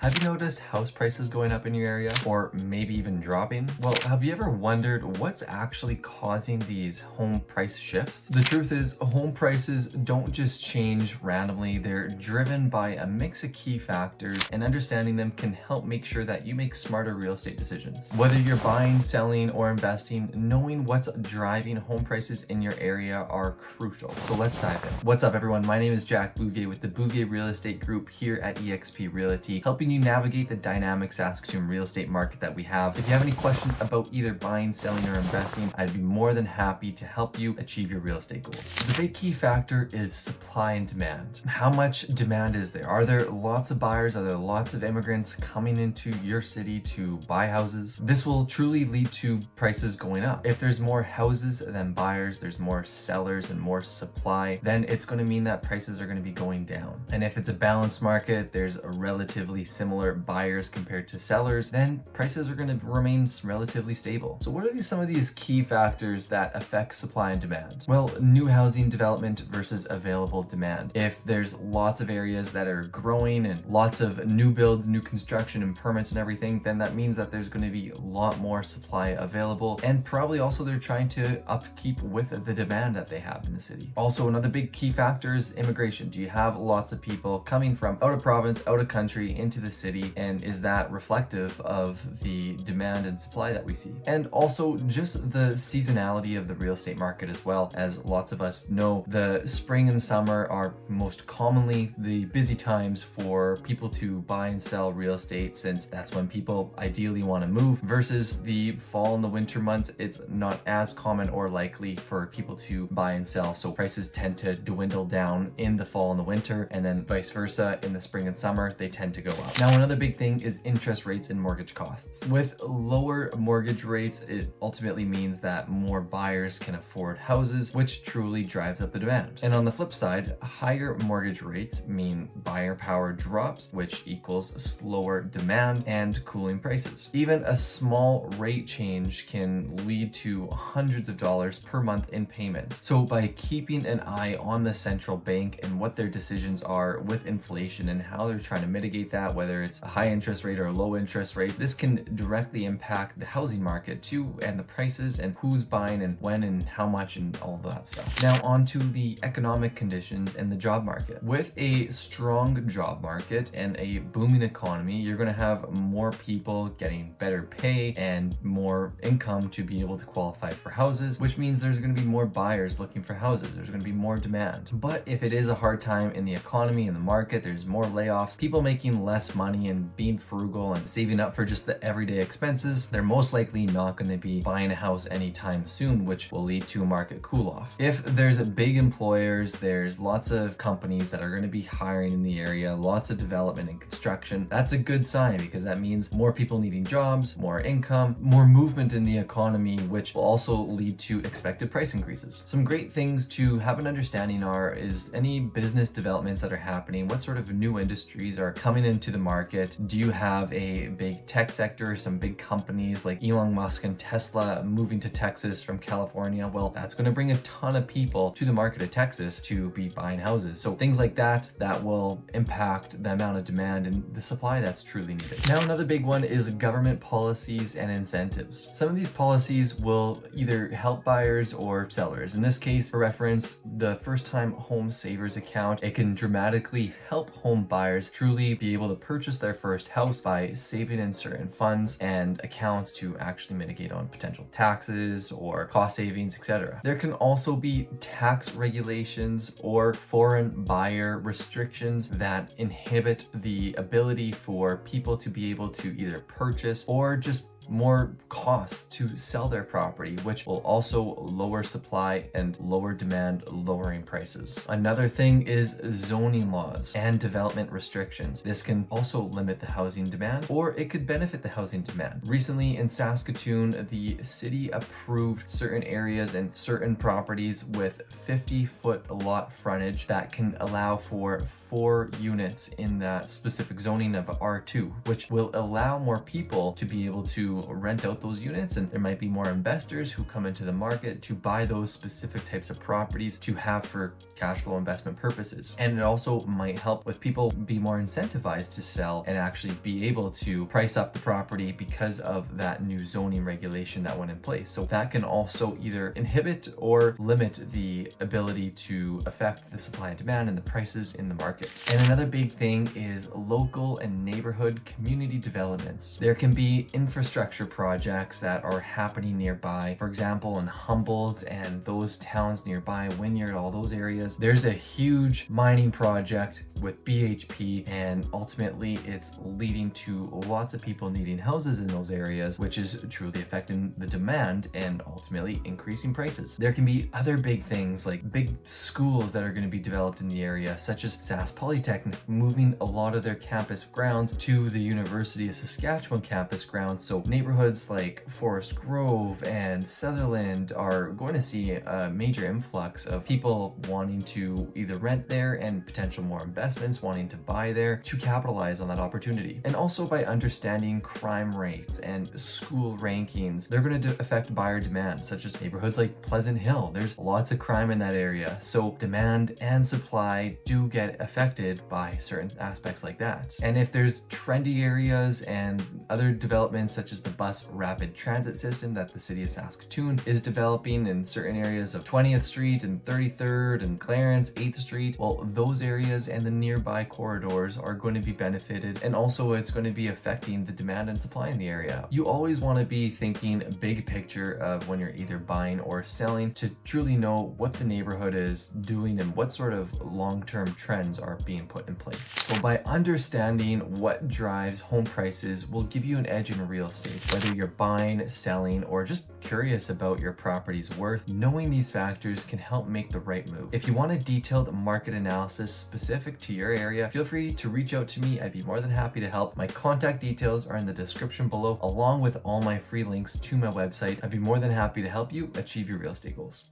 Have you noticed house prices going up in your area or maybe even dropping? Well, have you ever wondered what's actually causing these home price shifts? The truth is, home prices don't just change randomly. They're driven by a mix of key factors, and understanding them can help make sure that you make smarter real estate decisions. Whether you're buying, selling, or investing, knowing what's driving home prices in your area are crucial. So let's dive in. What's up, everyone? My name is Jack Bouvier with the Bouvier Real Estate Group here at eXp Realty, helping you navigate the dynamic Saskatoon real estate market that we have. If you have any questions about either buying, selling, or investing, I'd be more than happy to help you achieve your real estate goals. The big key factor is supply and demand. How much demand is there? Are there lots of buyers? Are there lots of immigrants coming into your city to buy houses? This will truly lead to prices going up. If there's more houses than buyers, there's more sellers and more supply, then it's going to mean that prices are going to be going down. And if it's a balanced market, there's a relatively similar buyers compared to sellers, then prices are going to remain relatively stable. So what are some of these key factors that affect supply and demand? Well, new housing development versus available demand. If there's lots of areas that are growing and lots of new builds, new construction and permits and everything, then that means that there's going to be a lot more supply available, and probably also they're trying to upkeep with the demand that they have in the city. Also, another big key factor is immigration. Do you have lots of people coming from out of province, out of country into the city, and is that reflective of the demand and supply that we see? And also just the seasonality of the real estate market as well. As lots of us know, the spring and summer are most commonly the busy times for people to buy and sell real estate, since that's when people ideally want to move, versus the fall and the winter months. It's not as common or likely for people to buy and sell, so prices tend to dwindle down in the fall and the winter, and then vice versa in the spring and summer they tend to go up. Now, another big thing is interest rates and mortgage costs. With lower mortgage rates, it ultimately means that more buyers can afford houses, which truly drives up the demand. And on the flip side, higher mortgage rates mean buyer power drops, which equals slower demand and cooling prices. Even a small rate change can lead to hundreds of dollars per month in payments. So by keeping an eye on the central bank and what their decisions are with inflation and how they're trying to mitigate that, whether it's a high interest rate or a low interest rate, this can directly impact the housing market too, and the prices and who's buying and when and how much and all that stuff. Now on to the economic conditions and the job market. With a strong job market and a booming economy, you're going to have more people getting better pay and more income to be able to qualify for houses, which means there's going to be more buyers looking for houses. There's going to be more demand. But if it is a hard time in the economy and the market, there's more layoffs, people making less money and being frugal and saving up for just the everyday expenses, they're most likely not going to be buying a house anytime soon, which will lead to a market cool off. If there's big employers, there's lots of companies that are going to be hiring in the area, lots of development and construction, that's a good sign, because that means more people needing jobs, more income, more movement in the economy, which will also lead to expected price increases. Some great things to have an understanding is any business developments that are happening, what sort of new industries are coming into the market. Do you have a big tech sector, some big companies like Elon Musk and Tesla moving to Texas from California? Well, that's going to bring a ton of people to the market of Texas to be buying houses. So things like that will impact the amount of demand and the supply that's truly needed. Now, another big one is government policies and incentives. Some of these policies will either help buyers or sellers. In this case, for reference, the first-time home savers account, it can dramatically help home buyers truly be able to purchase their first house by saving in certain funds and accounts to actually mitigate on potential taxes or cost savings, etc. There can also be tax regulations or foreign buyer restrictions that inhibit the ability for people to be able to either purchase or just more costs to sell their property, which will also lower supply and lower demand, lowering prices. Another thing is zoning laws and development restrictions. This can also limit the housing demand, or it could benefit the housing demand. Recently in Saskatoon, the city approved certain areas and certain properties with 50-foot lot frontage that can allow for 4 units in that specific zoning of R2, which will allow more people to be able to to rent out those units, and there might be more investors who come into the market to buy those specific types of properties to have for cash flow investment purposes. And it also might help with people be more incentivized to sell and actually be able to price up the property because of that new zoning regulation that went in place. So that can also either inhibit or limit the ability to affect the supply and demand and the prices in the market. And another big thing is local and neighborhood community developments. There can be infrastructure projects that are happening nearby. For example, in Humboldt and those towns nearby, Wynyard, all those areas, there's a huge mining project with BHP, and ultimately it's leading to lots of people needing houses in those areas, which is truly affecting the demand and ultimately increasing prices. There can be other big things like big schools that are going to be developed in the area, such as Sask Polytechnic moving a lot of their campus grounds to the University of Saskatchewan campus grounds. So neighborhoods like Forest Grove and Sutherland are going to see a major influx of people wanting to either rent there and potential more investments wanting to buy there to capitalize on that opportunity. And also by understanding crime rates and school rankings, they're going to affect buyer demand, such as neighborhoods like Pleasant Hill. There's lots of crime in that area. So demand and supply do get affected by certain aspects like that. And if there's trendy areas and other developments such as the bus rapid transit system that the city of Saskatoon is developing in certain areas of 20th Street and 33rd and Clarence, 8th Street, well, those areas and the nearby corridors are going to be benefited, and also it's going to be affecting the demand and supply in the area. You always want to be thinking big picture of when you're either buying or selling to truly know what the neighborhood is doing and what sort of long-term trends are being put in place. So by understanding what drives home prices will give you an edge in real estate. Whether you're buying, selling, or just curious about your property's worth, knowing these factors can help make the right move. If you want a detailed market analysis specific to your area, feel free to reach out to me. I'd be more than happy to help. My contact details are in the description below, along with all my free links to my website. I'd be more than happy to help you achieve your real estate goals.